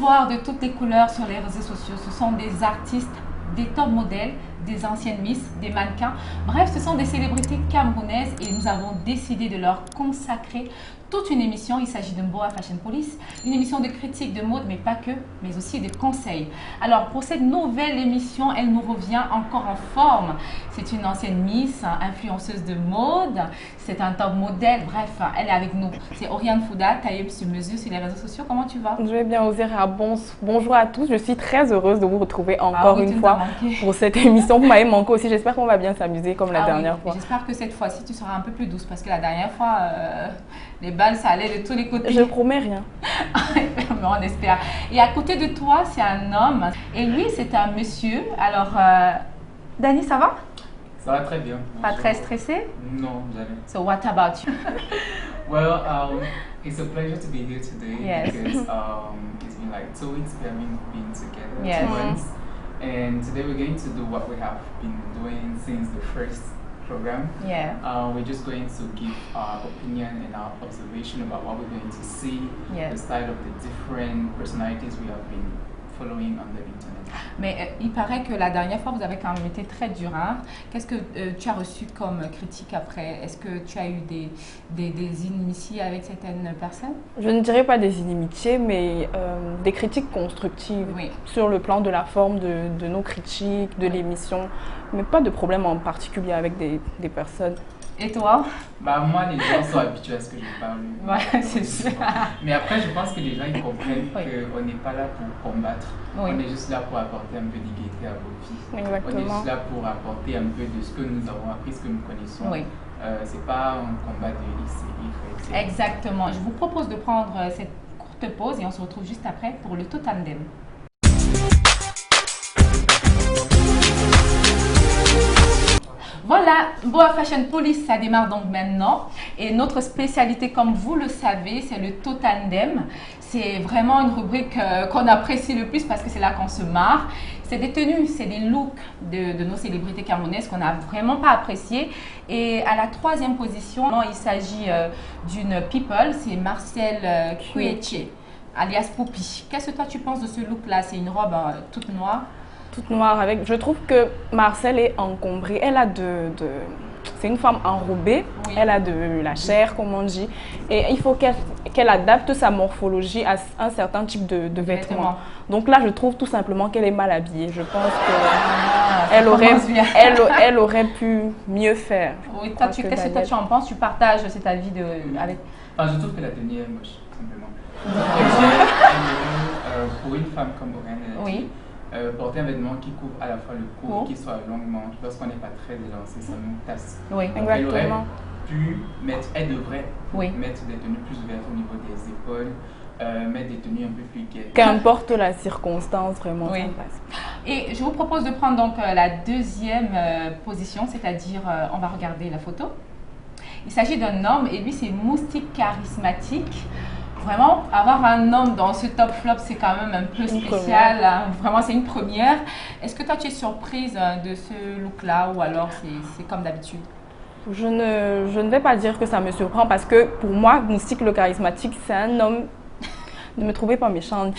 voir de toutes les couleurs sur les réseaux sociaux. Ce sont des artistes, des top modèles, des anciennes Miss, des mannequins. Bref, ce sont des célébrités camerounaises et nous avons décidé de leur consacrer toute une émission. Il s'agit de Mboa Fashion Police, une émission de critique de mode, mais pas que, mais aussi de conseils. Alors, pour cette nouvelle émission, elle nous revient encore en forme. C'est une ancienne Miss, influenceuse de mode, c'est un top modèle, bref, elle est avec nous. C'est Oriane Fouda, taillée sur mesure sur les réseaux sociaux. Comment tu vas? Je vais bien, Ozera. Bonjour à tous. Je suis très heureuse de vous retrouver encore une fois pour cette émission. Vous m'avez manqué aussi. J'espère qu'on va bien s'amuser comme la dernière fois. J'espère que cette fois-ci, tu seras un peu plus douce parce que la dernière fois, les balles, ça allait de tous les côtés. Je promets rien. Mais on espère. Et à côté de toi, c'est un homme. Et lui, c'est un monsieur. Alors, Dani, ça va? Ça va très bien. Pas très stressé? Non, jamais. So what about you? Well, it's a pleasure to be here today. Yes. Because it's been like 2 weeks we have been together. Yes. 2 months. And today we're going to do what we have been doing since the first program. Yeah. We're just going to give our opinion and our observation about what we're going to see, Yes. the style of the different personalities we have been following on the internet. Mais il paraît que la dernière fois, vous avez quand même été très dur. Hein? Qu'est-ce que tu as reçu comme critique après? Est-ce que tu as eu des inimitiés avec certaines personnes? Je ne dirais pas des inimitiés, mais des critiques constructives sur le plan de la forme de nos critiques, de l'émission, mais pas de problème en particulier avec des personnes. Et toi? Bah moi, les gens sont habitués à ce que je parle. Ouais, c'est sûr. Mais après, je pense que les gens ils comprennent qu'on n'est pas là pour combattre. Oui. On est juste là pour apporter un peu d'égalité à vos vies. Exactement. On est juste là pour apporter un peu de ce que nous avons appris, ce que nous connaissons. Oui. C'est pas un combat de X et Y. Exactement. Je vous propose de prendre cette courte pause et on se retrouve juste après pour le Totandem. Voilà, Mboa Fashion Police, ça démarre donc maintenant. Et notre spécialité, comme vous le savez, c'est le Totandem. C'est vraiment une rubrique qu'on apprécie le plus parce que c'est là qu'on se marre. C'est des tenues, c'est des looks de nos célébrités camerounaises qu'on n'a vraiment pas apprécié. Et à la 3e position, il s'agit d'une people, c'est Marcel Kouetche, alias Poupie. Qu'est-ce que toi tu penses de ce look-là? C'est une robe toute noire. Toute noire avec. Je trouve que Marcel est encombrée. Elle a c'est une femme enrobée. Oui. Elle a de la chair, comme on dit. Et il faut qu'elle adapte sa morphologie à un certain type de vêtements. Donc là, je trouve tout simplement qu'elle est mal habillée. Je pense qu'elle aurait pu mieux faire. Oui, qu'est-ce que toi tu en penses? Tu partages cet avis avec... Enfin, je trouve que la tenue est moche, simplement. Pour une femme comme Oriane, porter un vêtement qui couvre à la fois le cou et qui soit à longue manche, lorsqu'on n'est pas très élancé, ça nous tasse. Oui, exactement. Elle devrait mettre des tenues plus ouvertes au niveau des épaules, mettre des tenues un peu plus gaies. Qu'importe la circonstance, vraiment, ça passe. Et je vous propose de prendre donc la 2e position, c'est-à-dire, on va regarder la photo. Il s'agit d'un homme et lui, c'est Moustique Charismatique. Vraiment, avoir un homme dans ce top flop, c'est quand même un peu spécial. Vraiment, c'est une première. Est-ce que toi, tu es surprise de ce look-là ou alors c'est comme d'habitude? Je ne vais pas dire que ça me surprend parce que pour moi, Moustique le charismatique, c'est un homme, ne me trouvez pas méchante,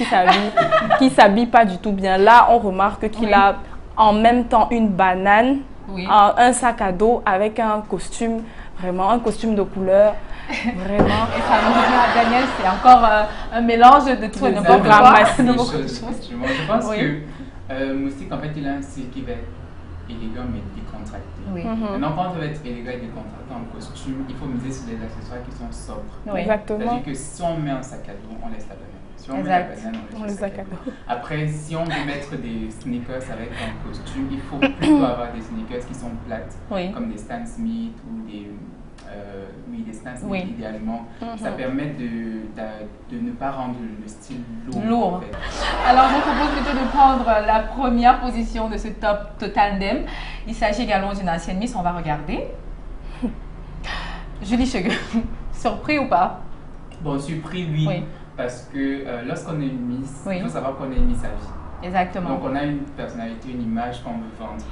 qui s'habille pas du tout bien. Là, on remarque qu'il a en même temps une banane, un sac à dos avec un costume, vraiment un costume de couleur. Vraiment. Et ça nous revient à Daniel, c'est encore un mélange de tout et n'importe quoi. Je pense que Moustique, en fait, il a un style qui va être élégant mais décontracté. Maintenant, quand on veut être élégant et décontracté en costume, il faut miser sur des accessoires qui sont sobres. Exactement. C'est-à-dire que si on met un sac à dos, on laisse la banane. Si on met la banane, on laisse le sac à dos. Après, si on veut mettre des sneakers avec un costume, il faut plutôt avoir des sneakers qui sont plates, comme des Stan Smith ou des Stan Smith idéalement. Ça permet de ne pas rendre le style lourd. En fait. Alors, je vous propose plutôt de prendre la première position de ce top Totandem. Il s'agit également d'une ancienne Miss, on va regarder. Julie Chegou, surpris ou pas? Bon, surpris, oui. Parce que lorsqu'on est une Miss, il faut savoir qu'on est une Miss à vie. Exactement. Donc, on a une personnalité, une image qu'on veut vendre.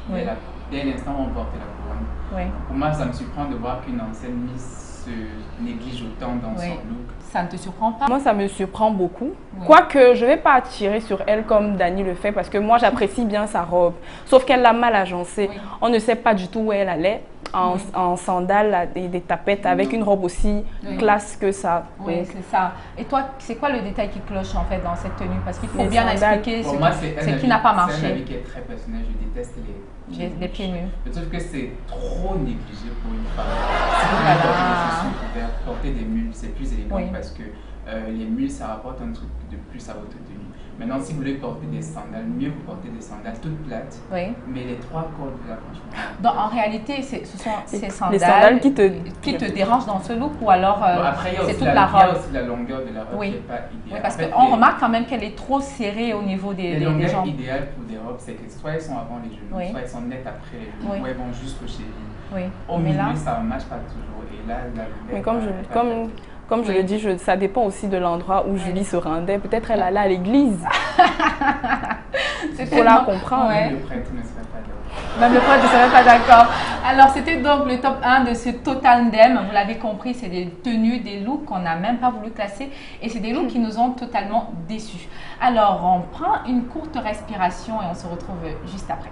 Dès l'instant où on porte la couronne. Pour moi, ça me surprend de voir qu'une ancienne Miss se néglige autant dans son look. Ça ne te surprend pas? Moi, ça me surprend beaucoup. Quoique, je ne vais pas tirer sur elle comme Dani le fait parce que moi, j'apprécie bien sa robe. Sauf qu'elle l'a mal agencée. On ne sait pas du tout où elle allait. En sandales et des tapettes avec une robe aussi classe que ça. Oui, c'est ça. Et toi, c'est quoi le détail qui cloche en fait dans cette tenue? Parce qu'il faut bien expliquer ce qui n'a pas marché. C'est un avis qui est très personnel. Je déteste les pieds nus. Je trouve que c'est trop négligé pour une femme. Si vous voulez porter des chaussures couvertes, porter des mules, c'est plus élégant parce que les mules, ça rapporte un truc de plus à votre tenue. Maintenant, si vous voulez porter des sandales, mieux vous portez des sandales toutes plates, mais les 3 cordes là, franchement. Donc, en réalité, ce sont ces sandales qui te dérangent dans ce look ou alors c'est toute la robe? Il y a aussi la longueur de la robe qui n'est pas idéale. Oui, parce qu'on remarque quand même qu'elle est trop serrée au niveau des jambes. Les longueurs idéales pour des robes, c'est que soit elles sont avant les genoux, soit elles sont nettes après les genoux, ou elles vont jusqu'aux chevilles. Au milieu, ça ne marche pas toujours. Et là, mais comme je le dis, ça dépend aussi de l'endroit où Julie se rendait. Peut-être elle allait à l'église. Il faut la comprendre. Même le prêtre ne serait pas d'accord. Même le prêtre ne serait pas d'accord. Alors, c'était donc le top 1 de ce Total Dem. Vous l'avez compris, c'est des tenues, des looks qu'on n'a même pas voulu classer. Et c'est des looks qui nous ont totalement déçus. Alors, on prend une courte respiration et on se retrouve juste après.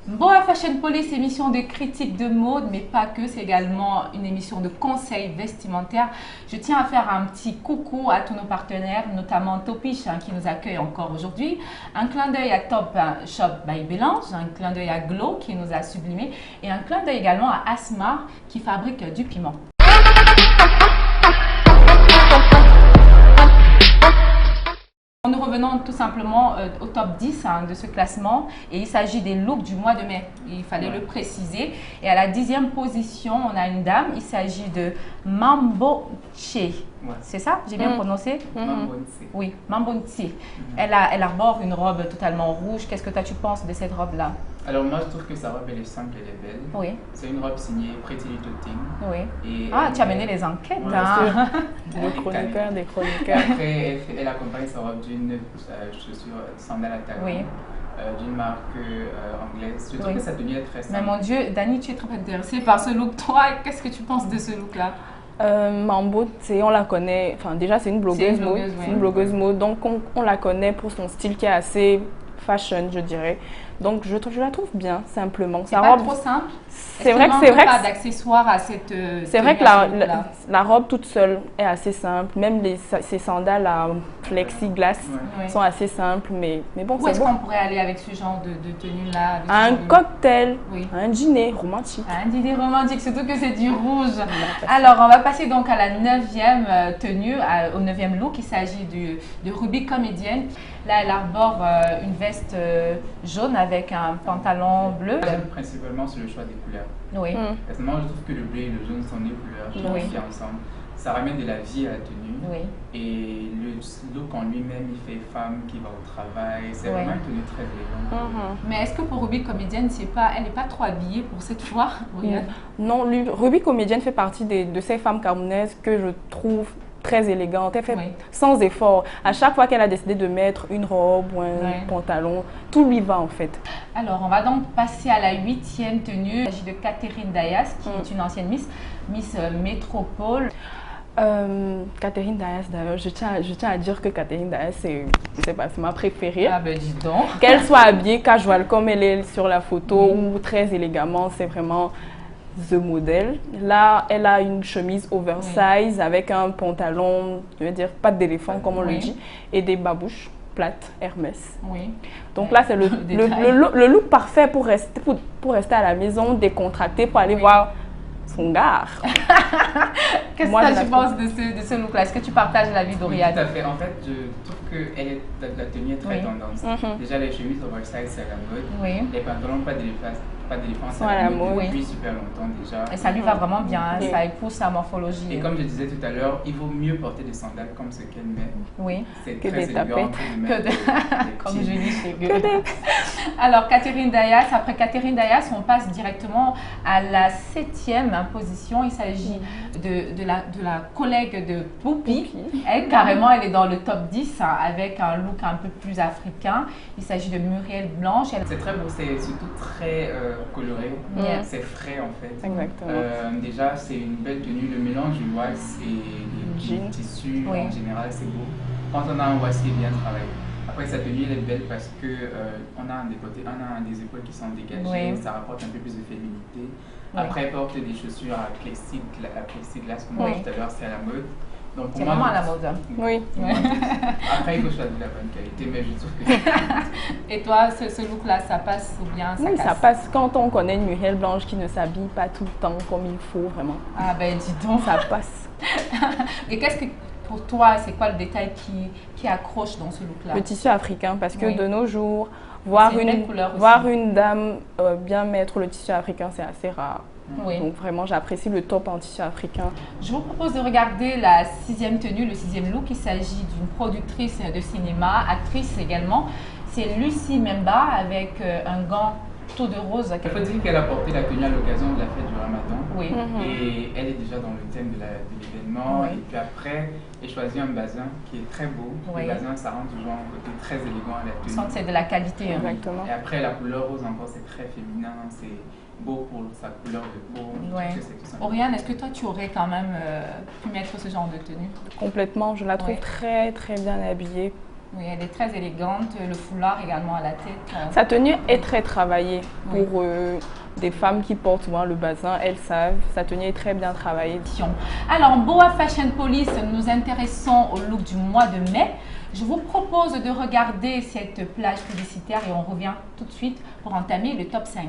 Boa Fashion Police, émission de critique de mode, mais pas que, c'est également une émission de conseils vestimentaires. Je tiens à faire un petit coucou à tous nos partenaires, notamment Topish qui nous accueille encore aujourd'hui. Un clin d'œil à Top Shop by Bélange, un clin d'œil à Glow qui nous a sublimé et un clin d'œil également à Asmar qui fabrique du piment. Nous revenons tout simplement au top 10 de ce classement et il s'agit des looks du mois de mai. Il fallait le préciser. Et à la 10e position, on a une dame. Il s'agit de Mambonche. C'est ça? J'ai bien prononcé? Oui, Mambonche. Elle arbore une robe totalement rouge. Qu'est-ce que toi tu penses de cette robe-là? Alors moi je trouve que sa robe elle est simple, elle est belle. Oui. C'est une robe signée Pretty Little Thing. Oui. Et tu as mené les enquêtes. Des chroniqueurs. Après elle accompagne sa robe d'une chaussure sandale à talons. D'une marque anglaise. Je trouve que sa tenue est très simple. Mais mon Dieu, Dani, tu es trop intéressée par ce look. Toi, qu'est-ce que tu penses de ce look-là? Mambo, on la connaît, enfin déjà c'est une blogueuse mode. C'est une blogueuse mode, donc on la connaît pour son style qui est assez fashion, je dirais. Donc je la trouve bien, simplement. C'est pas trop simple. C'est vrai que c'est vrai. Pas d'accessoires à cette. C'est vrai que la robe toute seule est assez simple. Même ces sandales à plexiglas sont assez simples, mais bon. Où est-ce qu'on pourrait aller avec ce genre de tenue là? Un cocktail, un dîner romantique. Un dîner romantique, surtout que c'est du rouge. Alors on va passer donc à la 9e tenue, au 9e look. Il s'agit de Ruby Comédienne. Là, elle arbore une veste jaune avec un pantalon bleu. J'aime principalement sur le choix des couleurs. Oui. Personnellement, je trouve que le bleu et le jaune sont des couleurs qui vont ensemble. Ça ramène de la vie à la tenue. Oui. Et le look en lui-même, il fait femme qui va au travail. C'est vraiment une tenue très élégante. Mais est-ce que pour Ruby Comédienne, elle n'est pas trop habillée pour cette fois? Non, Ruby Comédienne fait partie de ces femmes camerounaises que je trouve très élégante, elle fait sans effort. À chaque fois qu'elle a décidé de mettre une robe ou un pantalon, tout lui va en fait. Alors, on va donc passer à la 8e tenue. Il s'agit de Catherine Dayas, qui est une ancienne Miss Métropole. Catherine Dayas, d'ailleurs, je tiens à dire que Catherine Dayas, c'est ma préférée. Ah ben dis donc. Qu'elle soit habillée casual comme elle est sur la photo ou très élégamment, c'est vraiment the modèle. Là, elle a une chemise oversize avec un pantalon, je veux dire, patte d'éléphant comme on le dit, et des babouches plates Hermès. Donc là, c'est le look parfait pour rester à la maison, décontracté, pour aller voir son gars. Qu'est-ce que tu penses de ce look-là? Est-ce que tu partages l'avis d'Oriane? Tout à fait. En fait, je trouve que la tenue est très tendance. Déjà, les chemises oversize, c'est à la mode. Les pantalons, pas d'éléphant, c'est à la mode depuis super longtemps déjà. Et ça lui va vraiment bien, ça épouse sa morphologie. Et comme je disais tout à l'heure, il vaut mieux porter des sandales comme ce qu'elle met. C'est très élégant comme je dis chez Gueux. Alors, Catherine Dayas, après Catherine Dayas, on passe directement à la 7e position. Il s'agit de la collègue de Poupi. Elle, carrément, elle est dans le top 10 avec un look un peu plus africain. Il s'agit de Muriel Blanche. C'est très beau, c'est surtout très coloré, c'est frais en fait. Exactement. Déjà, c'est une belle tenue. Le mélange du wax et du tissu en général, c'est beau. Quand on a un wax qui est bien travaillé. Après, sa tenue, elle est belle parce que on a des côtés, on a des épaules qui sont dégagées, ça rapporte un peu plus de féminité. Après, elle porte des chaussures à plexiglas, comme on dit tout à l'heure, c'est à la mode. C'est vraiment à la mode. Oui. Après, il faut choisir la bonne qualité, mais je trouve que... Et toi, ce look-là, ça passe ou bien ça casse? Oui, ça passe quand on connaît une Muriel Blanche qui ne s'habille pas tout le temps comme il faut, vraiment. Ah ben, dis donc. Ça passe. Et qu'est-ce que, pour toi, c'est quoi le détail qui accroche dans ce look-là? Le tissu africain, parce que de nos jours, voir une dame bien mettre le tissu africain, c'est assez rare. Donc vraiment, j'apprécie le top en tissu africain. Je vous propose de regarder la 6e tenue, le 6e look. Il s'agit d'une productrice de cinéma, actrice également. C'est Lucie Memba avec un gant tout de rose. Il faut dire qu'elle a porté la tenue à l'occasion de la fête du Ramadan. Oui. Et elle est déjà dans le thème de l'événement. Et puis après, elle choisit un bazin qui est très beau. Le bazin, ça rend toujours un côté très élégant à la tenue. C'est de la qualité. Exactement. Et après, la couleur rose encore, c'est très féminin. C'est beau pour sa couleur de peau. Oriane, est-ce que toi, tu aurais quand même pu mettre ce genre de tenue? Complètement. Je la trouve très, très bien habillée. Oui, elle est très élégante, le foulard également à la tête. Sa tenue est très travaillée pour des femmes qui portent souvent le bazin, elles savent, sa tenue est très bien travaillée. Alors, Boa Fashion Police, nous nous intéressons au look du mois de mai. Je vous propose de regarder cette plage publicitaire et on revient tout de suite pour entamer le top 5.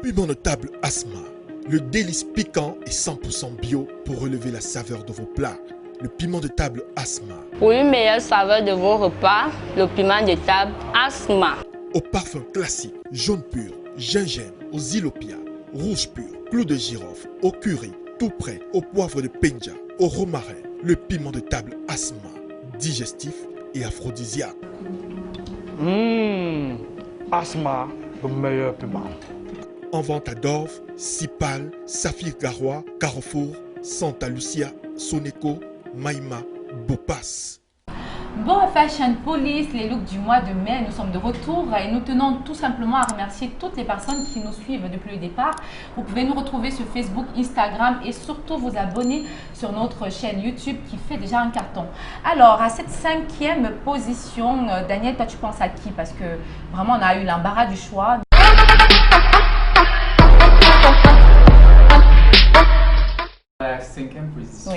Piment de table Asma, le délice piquant et 100% bio pour relever la saveur de vos plats. Le piment de table Asma. Pour une meilleure saveur de vos repas, le piment de table Asma. Au parfum classique, jaune pur, gingembre, aux ilopia, rouge pur, clou de girofle, au curry, tout prêt, au poivre de penja, au romarin. Le piment de table Asma, digestif et aphrodisiaque. Asma, le meilleur piment. En vente à Dove, Sipal, Saphir Garoua, Carrefour, Santa Lucia, Soneco, Maïma, Bopas. Boa Fashion Police, les looks du mois de mai, nous sommes de retour et nous tenons tout simplement à remercier toutes les personnes qui nous suivent depuis le départ. Vous pouvez nous retrouver sur Facebook, Instagram et surtout vous abonner sur notre chaîne YouTube qui fait déjà un carton. Alors, à cette 5e position, Daniel, toi tu penses à qui? Parce que vraiment on a eu l'embarras du choix. À la 5e position,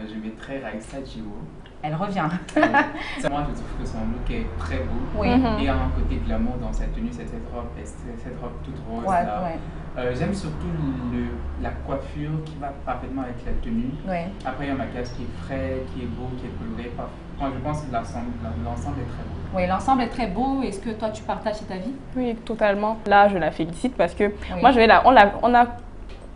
je mettrai Raissa Djiwo. Elle revient. Moi, je trouve que son look est très beau. Et un côté glamour dans sa tenue, cette robe toute rose. J'aime surtout la coiffure qui va parfaitement avec la tenue. Après, il y a un maquillage qui est frais, qui est beau, qui est coloré. Je pense que l'ensemble est très beau. Oui, l'ensemble est très beau. Est-ce que toi, tu partages cet avis? Oui, totalement. Là, je la félicite parce que moi, on a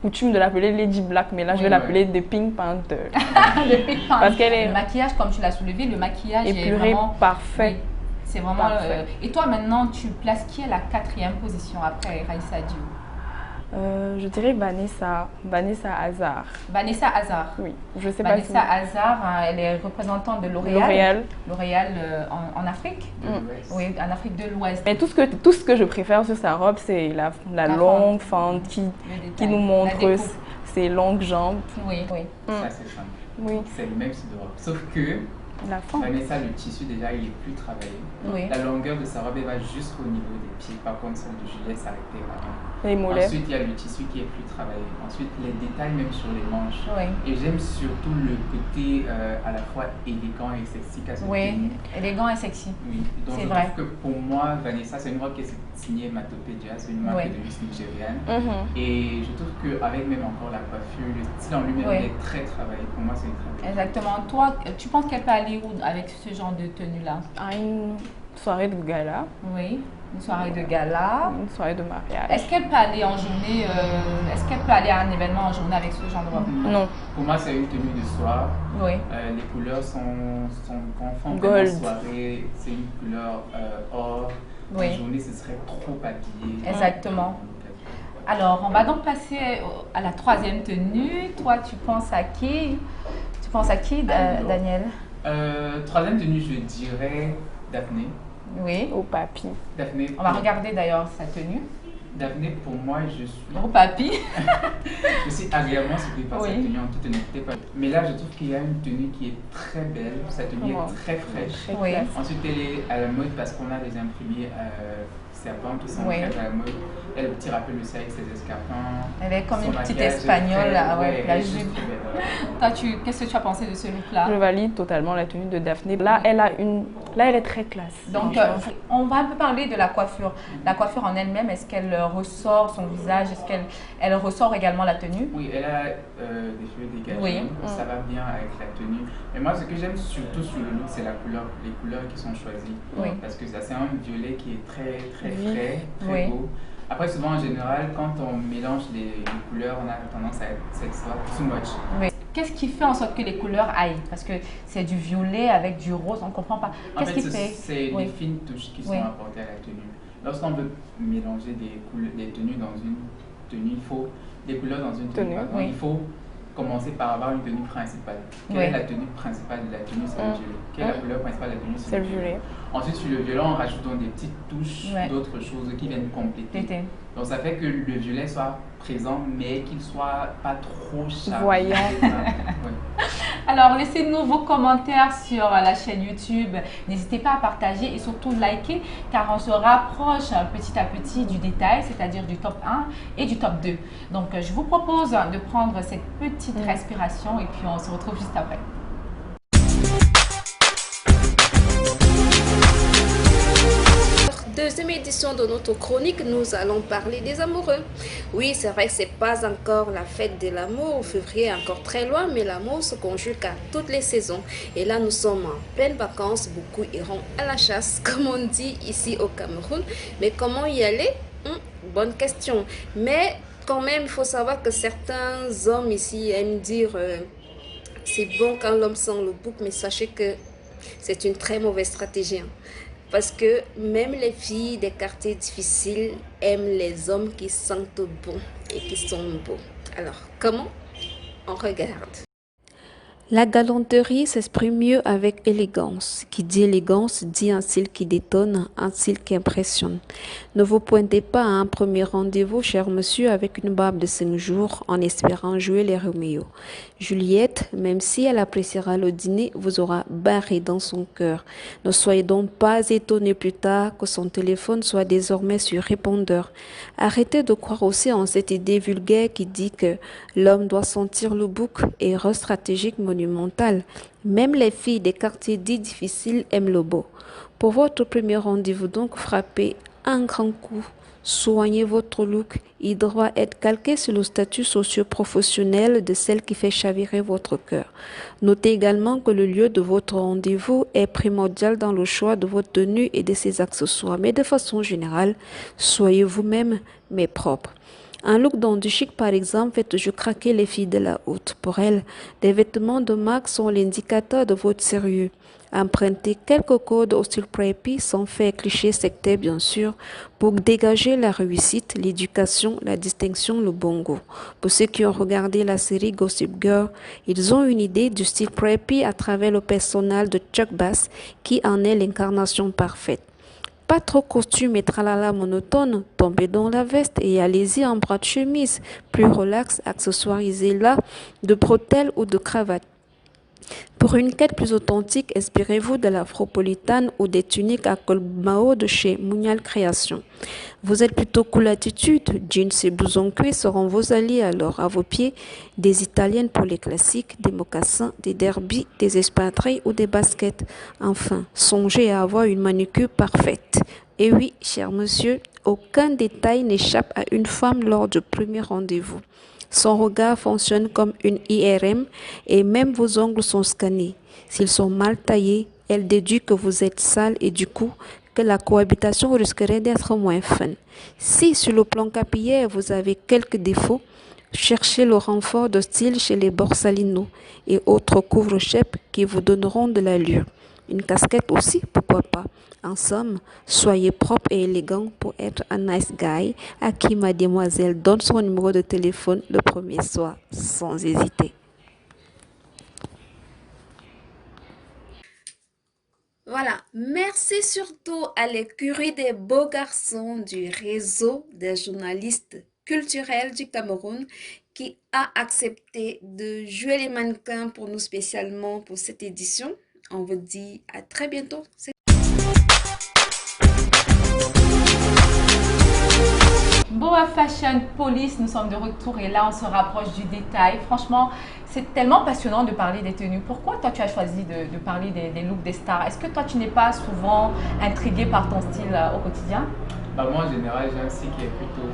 coutume de l'appeler Lady Black, mais là je vais l'appeler The Pink Panther. Le Pink Panther. Parce qu'elle est... Le maquillage, comme tu l'as soulevé, le maquillage est vraiment parfait. C'est vraiment... Parfait. Et toi maintenant, tu places qui à la 4e position après Raissa Djiwo? Je dirais Vanessa Hazard. Vanessa Hazard. Oui, je sais Vanessa pas. Vanessa Hazard, elle est représentante de L'Oréal. L'Oréal en Afrique. Oui, en Afrique de l'Ouest. Mais tout ce que je préfère sur sa robe, c'est la longue fente qui nous montre ses longues jambes. Oui. Ça, c'est simple. Oui. C'est le même style de robe. Sauf que Vanessa, le tissu déjà, il est plus travaillé. La longueur de sa robe, elle va jusqu'au niveau des pieds. Par contre, celle du gilet s'arrêtait vraiment. Les mollets. Ensuite, il y a le tissu qui est plus travaillé. Ensuite, les détails même sur les manches. Et j'aime surtout le côté à la fois élégant et sexy qu'a cette tenue. Élégant et sexy. Oui, donc je trouve que pour moi, Vanessa, c'est une robe qui est signée Matopedia, c'est une marque de luxe nigériane. Et je trouve qu'avec même encore la coiffure, le style en lui-même est très travaillé. Pour moi, c'est une très belle. Exactement. Toi, tu penses qu'elle peut aller où avec ce genre de tenue-là? À une soirée de gala. Oui. Une soirée de gala. Une soirée de mariage. Est-ce qu'elle peut aller en journée, est-ce qu'elle peut aller à un événement en journée avec ce genre de robe? Non. Pour moi, c'est une tenue de soir. Les couleurs sont conformes à la soirée. C'est une couleur or. En journée, ce serait trop habillé. Exactement. Alors, on va donc passer à la troisième tenue. Toi, tu penses à qui? Tu penses à qui, Daniel? Troisième tenue, je dirais Daphné. Oui. Au papy. Daphné. On va regarder d'ailleurs sa tenue. Daphné, pour moi, je suis... Au papy. Je suis agréablement surpris par sa tenue en toute honnêteté. Mais là, je trouve qu'il y a une tenue qui est très belle. Sa tenue est très fraîche. Oui. Ensuite, elle est à la mode parce qu'on a des imprimés serpents qui sont très à la mode. Elle tire un peu le ciel avec ses escarpins. Elle est comme une petite espagnole avec la jupe. Toi, qu'est-ce que tu as pensé de ce look-là? Je valide totalement la tenue de Daphné. Là, elle est très classe. Donc, on va un peu parler de la coiffure. La coiffure en elle-même, est-ce qu'elle ressort son visage? Est-ce qu'elle ressort également la tenue? Oui, elle a des cheveux dégagés. Oui. Ça va bien avec la tenue. Mais moi, ce que j'aime surtout sur le look, c'est la couleur, les couleurs qui sont choisies. Oui. Parce que c'est un violet qui est très, très frais, très beau. Après, souvent, en général, quand on mélange les couleurs, on a tendance à être too much. Oui. Qu'est-ce qui fait en sorte que les couleurs aillent? Parce que c'est du violet avec du rose, on ne comprend pas. Qu'est-ce qui fait? C'est des fines touches qui sont apportées à la tenue. Lorsqu'on veut mélanger des tenues dans une tenue, il faut des couleurs dans une tenue. Il faut commencer par avoir une tenue principale. Quelle est la tenue principale de la tenue? C'est le violet. Quelle est la couleur principale de la tenue? C'est le violet. Ensuite, sur le violet, on rajoute donc des petites touches d'autres choses qui viennent compléter. Donc, ça fait que le violet soit présent, mais qu'il ne soit pas trop chargé. Voyant. Alors, laissez-nous vos commentaires sur la chaîne YouTube. N'hésitez pas à partager et surtout liker, car on se rapproche petit à petit du détail, c'est-à-dire du top 1 et du top 2. Donc, je vous propose de prendre cette petite respiration et puis on se retrouve juste après. Deuxième édition de notre chronique, nous allons parler des amoureux. Oui, c'est vrai que c'est pas encore la fête de l'amour, février est encore très loin, mais l'amour se conjugue à toutes les saisons. Et là, nous sommes en pleine vacances, beaucoup iront à la chasse, comme on dit ici au Cameroun. Mais comment y aller? Bonne question. Mais quand même, il faut savoir que certains hommes ici aiment dire c'est bon quand l'homme sent le bouc, mais sachez que c'est une très mauvaise stratégie. Parce que même les filles des quartiers difficiles aiment les hommes qui sentent bon et qui sont beaux. Alors, comment? On regarde. La galanterie s'exprime mieux avec élégance. Qui dit élégance dit un style qui détonne, un style qui impressionne. Ne vous pointez pas à un premier rendez-vous, cher monsieur, avec une barbe de 5 jours en espérant jouer les Roméo. Juliette, même si elle appréciera le dîner, vous aura barré dans son cœur. Ne soyez donc pas étonnés plus tard que son téléphone soit désormais sur répondeur. Arrêtez de croire aussi en cette idée vulgaire qui dit que l'homme doit sentir le bouc, erreur stratégique monumentale. Même les filles des quartiers dits difficiles aiment le beau. Pour votre premier rendez-vous donc, frappez un grand coup. Soignez votre look. Il doit être calqué sur le statut socio-professionnel de celle qui fait chavirer votre cœur. Notez également que le lieu de votre rendez-vous est primordial dans le choix de votre tenue et de ses accessoires. Mais de façon générale, soyez vous-même, mais propre. Un look dans du chic, par exemple, fait toujours craquer les filles de la haute. Pour elles, des vêtements de marque sont l'indicateur de votre sérieux. Empruntez quelques codes au style preppy sans faire cliché sectaire bien sûr pour dégager la réussite, l'éducation, la distinction, le bon goût. Pour ceux qui ont regardé la série Gossip Girl, ils ont une idée du style preppy à travers le personnage de Chuck Bass qui en est l'incarnation parfaite. Pas trop costume et tralala monotone, tombez dans la veste et allez-y en bras de chemise, plus relax, accessoirisez là de bretelles ou de cravates. Pour une quête plus authentique, inspirez-vous de l'afropolitane ou des tuniques à col Mao de chez Mounial Création. Vous êtes plutôt cool attitude, jeans et blousons cuir seront vos alliés alors. À vos pieds, des italiennes pour les classiques, des mocassins, des derbies, des espadrilles ou des baskets. Enfin, songez à avoir une manucure parfaite. Et oui, cher monsieur, aucun détail n'échappe à une femme lors du premier rendez-vous. Son regard fonctionne comme une IRM et même vos ongles sont scannés. S'ils sont mal taillés, elle déduit que vous êtes sale et du coup que la cohabitation risquerait d'être moins fun. Si sur le plan capillaire vous avez quelques défauts, cherchez le renfort de style chez les Borsalino et autres couvre-chefs qui vous donneront de l'allure. Une casquette aussi, pourquoi pas. En somme, soyez propre et élégant pour être un nice guy à qui mademoiselle donne son numéro de téléphone le premier soir, sans hésiter. Voilà, merci surtout à l'écurie des beaux garçons du réseau des journalistes culturels du Cameroun qui a accepté de jouer les mannequins pour nous spécialement pour cette édition. On vous dit à très bientôt. Boa Fashion Police, nous sommes de retour et là on se rapproche du détail. Franchement, c'est tellement passionnant de parler des tenues. Pourquoi toi tu as choisi de parler des looks des stars? Est-ce que toi tu n'es pas souvent intrigué par ton style au quotidien? Bah moi en général j'aime ce qui est plutôt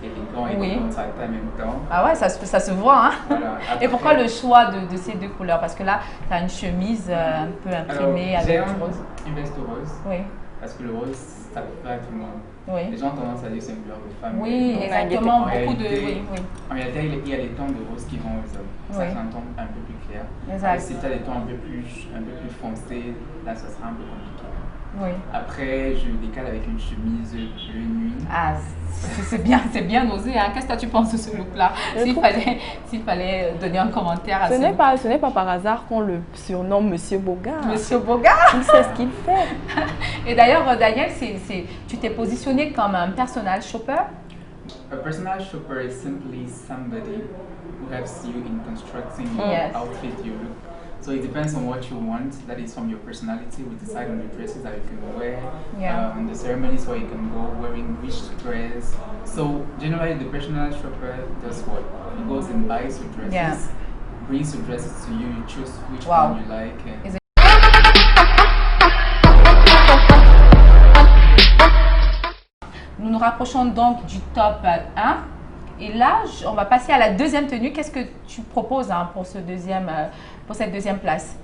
élégant et décontracté en même temps. Ah ouais, ça se voit. Hein? Voilà. Après, et pourquoi le choix de ces deux couleurs? Parce que là tu as une chemise un peu imprimée avec du rose. Une veste rose. Oui. Parce que le rose, ça peut pas tout le monde. Oui. Les gens ont tendance à dire que c'est une couleur de femme. Oui, exactement. En réalité, il y a des tons de rose qui vont aux hommes. Ça, c'est un ton un peu plus clair. Exact. Si tu as des tons un peu plus foncés, là, ça sera un peu compliqué. Oui. Après, je décale avec une chemise bleu nuit. Ah, c'est bien osé. Hein? Qu'est-ce que tu penses de ce look-là? S'il fallait donner un commentaire à ce n'est pas par hasard qu'on le surnomme Monsieur Bogart. Monsieur Bogart. Il sait ce qu'il fait. Et d'ailleurs, Daniel, tu t'es positionné comme un personal shopper? A personal shopper is simply somebody who helps you in constructing your outfit, your look. So it depends on what you want. That is from your personality. We decide on the dresses that you can wear, the ceremonies where you can go wearing which dress. So generally, the personal shopper does what? He goes and buys your dresses, brings your dresses to you. You choose which one you like. Nous nous rapprochons donc du top 1. Et là, on va passer à la deuxième tenue. Qu'est-ce que tu proposes pour cette deuxième place?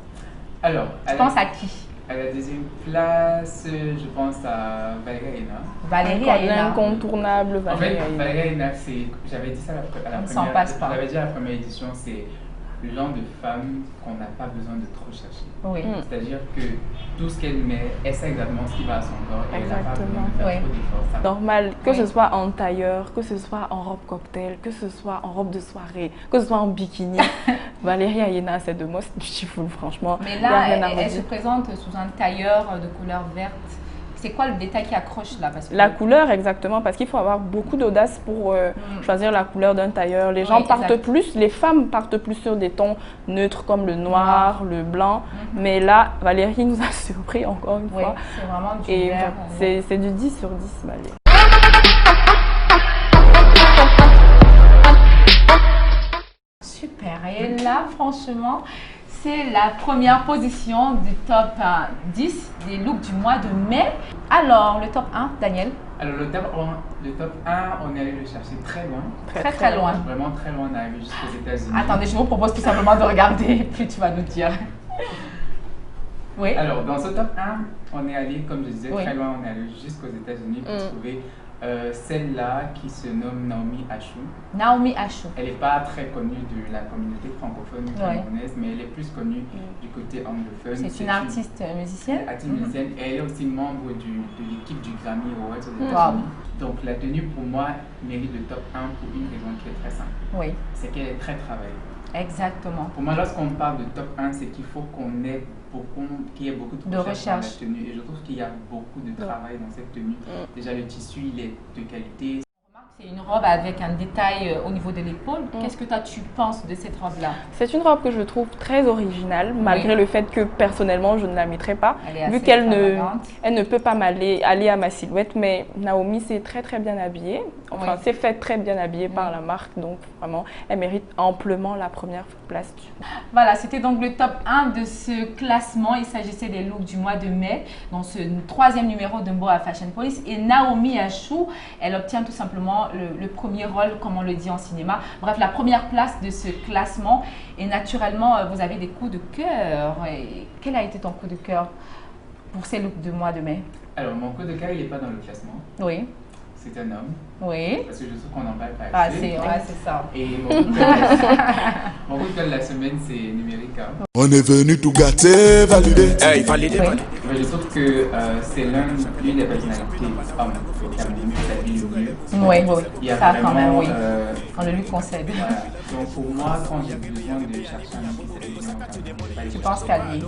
Alors, tu penses à qui? À la deuxième place, je pense à Valérie Ayena. Valérie Ayena. Incontournable, Valérie Ayena. En fait, Valérie Ayena, j'avais dit ça j'avais dit à la première édition, c'est le genre de femme qu'on n'a pas besoin de trop chercher. Oui. C'est-à-dire que tout ce qu'elle met, elle sait exactement ce qui va à son corps et elle n'a pas besoin de faire trop d'efforts. Normal, que ce soit en tailleur, que ce soit en robe cocktail, que ce soit en robe de soirée, que ce soit en bikini. Valérie Ayena, c'est de most beautiful, franchement. Mais là, elle se présente sous un tailleur de couleur verte. C'est quoi le détail qui accroche là? La couleur, exactement, parce qu'il faut avoir beaucoup d'audace pour choisir la couleur d'un tailleur. Les gens partent plus, les femmes partent plus sur des tons neutres comme le noir, le blanc. Mais là, Valérie nous a surpris encore une fois. C'est vraiment du vert. C'est du 10 sur 10, Valérie. Super. Et là, franchement, c'est la première position du top 10 des looks du mois de mai. Alors, le top 1, Daniel? Alors, le top 1, on est allé le chercher très loin. Très loin. Vraiment très loin, on est arrivé jusqu'aux États-Unis. Attendez, je vous propose tout simplement de regarder, puis tu vas nous dire. Oui. Alors, dans ce top 1, on est allé, comme je disais, très loin, on est allé jusqu'aux États-Unis pour trouver celle-là qui se nomme Naomi Ashou. Naomi Ashou. Elle n'est pas très connue de la communauté francophone camerounaise, mais elle est plus connue du côté anglophone. C'est une artiste musicienne. Elle est artiste musicienne et elle est aussi membre de l'équipe du Grammy Awards aux États-Unis. Donc la tenue pour moi mérite le top 1 pour une raison qui est très simple. Oui. C'est qu'elle est très travaillée. Exactement. Pour moi, lorsqu'on parle de top 1, c'est qu'il faut qu'il y ait beaucoup de recherche dans la tenue. Et je trouve qu'il y a beaucoup de travail dans cette tenue. Déjà, le tissu, il est de qualité. C'est une robe avec un détail au niveau de l'épaule. Qu'est-ce que toi tu penses de cette robe-là? C'est une robe que je trouve très originale, malgré le fait que personnellement je ne la mettrai pas, vu qu'elle ne peut pas aller à ma silhouette. Mais Naomi s'est très bien habillée, enfin c'est fait très bien habillée par la marque, donc vraiment elle mérite amplement la première place. Voilà, c'était donc le top 1 de ce classement. Il s'agissait des looks du mois de mai, dans ce troisième numéro de Boa Fashion Police. Et Naomi Ashou, elle obtient tout simplement le premier rôle, comme on le dit en cinéma. Bref, la première place de ce classement. Et naturellement, vous avez des coups de cœur. Et quel a été ton coup de cœur pour ces looks du mois de mai? Alors, mon coup de cœur, il n'est pas dans le classement. Oui. c'est un homme. Oui. Parce que je trouve qu'on en parle pas assez. Ouais, c'est ça. Et mon coup de cœur de la semaine, c'est Numérica. On est venu tout gâter, valider. Hey, valider, Oui. Mais je trouve que c'est l'une des personnalités hommes au Cameroun qui s'habille le mieux. Oui, oui. Il y a Ça, vraiment, quand même, oui. On le lui concède. Voilà. Donc pour moi, quand j'ai besoin de chercher un homme qui s'habille bien au Cameroun, Tu penses qu'à lui.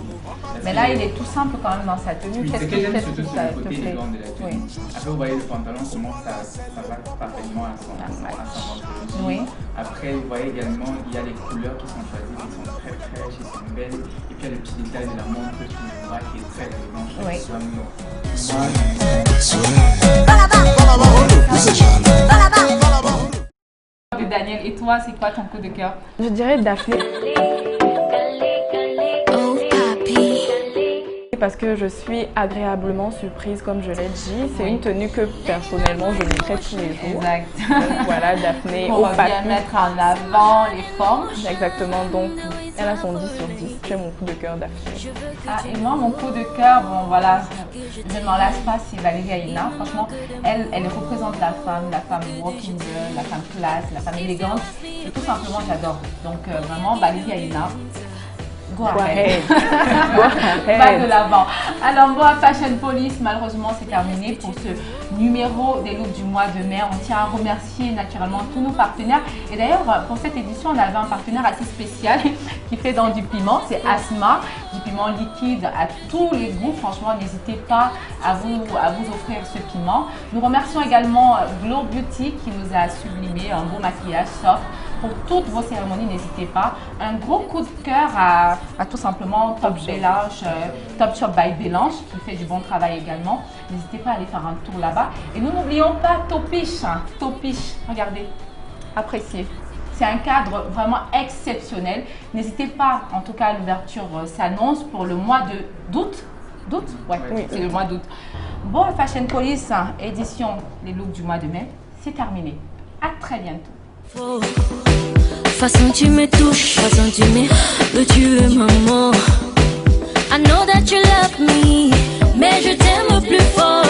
Mais là, il est tout simple quand même dans sa tenue. Oui, c'est que j'aime surtout sur le côté te plaît? élégant de la tenue. Oui. Après, vous voyez le pantalon, comment ça va parfaitement à son morphologie. Oui. Après, vous voyez également, il y a les couleurs qui sont choisies, qui sont très fraîches, qui sont belles. Et puis, il y a le petit détail de la montre que tu vois qui est très élégant. Oui. Daniel, et toi, c'est quoi ton coup de cœur? Je dirais Daphné. Parce que je suis agréablement surprise, comme je l'ai dit. C'est une tenue que personnellement je mettrais tous les jours. Exact. Donc, voilà, Daphné. On va bien mettre en avant les formes. Exactement, donc elle a son 10 sur 10. C'est mon coup de cœur, Daphné. Ah, et moi, mon coup de cœur, bon voilà, je ne m'en lasse pas, c'est Valérie Aïna. Franchement, elle représente la femme working girl, la femme classe, la femme élégante. Et tout simplement, j'adore. Donc vraiment, Valérie Aïna. Go ahead. Pas de l'avant. Alors moi, Fashion Police, malheureusement, c'est terminé pour ce numéro des looks du mois de mai. On tient à remercier naturellement tous nos partenaires. Et d'ailleurs, pour cette édition, on avait un partenaire assez spécial qui fait dans du piment. C'est Asma, du piment liquide à tous les goûts. Franchement, n'hésitez pas à vous offrir ce piment. Nous remercions également Glow Beauty qui nous a sublimé un beau maquillage soft. Pour toutes vos cérémonies, n'hésitez pas. Un gros coup de cœur à tout simplement Top Shop by Bélange qui fait du bon travail également. N'hésitez pas à aller faire un tour là-bas. Et nous n'oublions pas Topish. Topish, regardez, appréciez. C'est un cadre vraiment exceptionnel. N'hésitez pas, en tout cas l'ouverture s'annonce pour le mois d'août. D'août? Ouais, oui, c'est le mois d'août. Bon, Fashion Police, édition les looks du mois de mai, c'est terminé. À très bientôt. Façon tu me touches, façon tu me tuer maman. I know that you love me, mais je t'aime plus fort.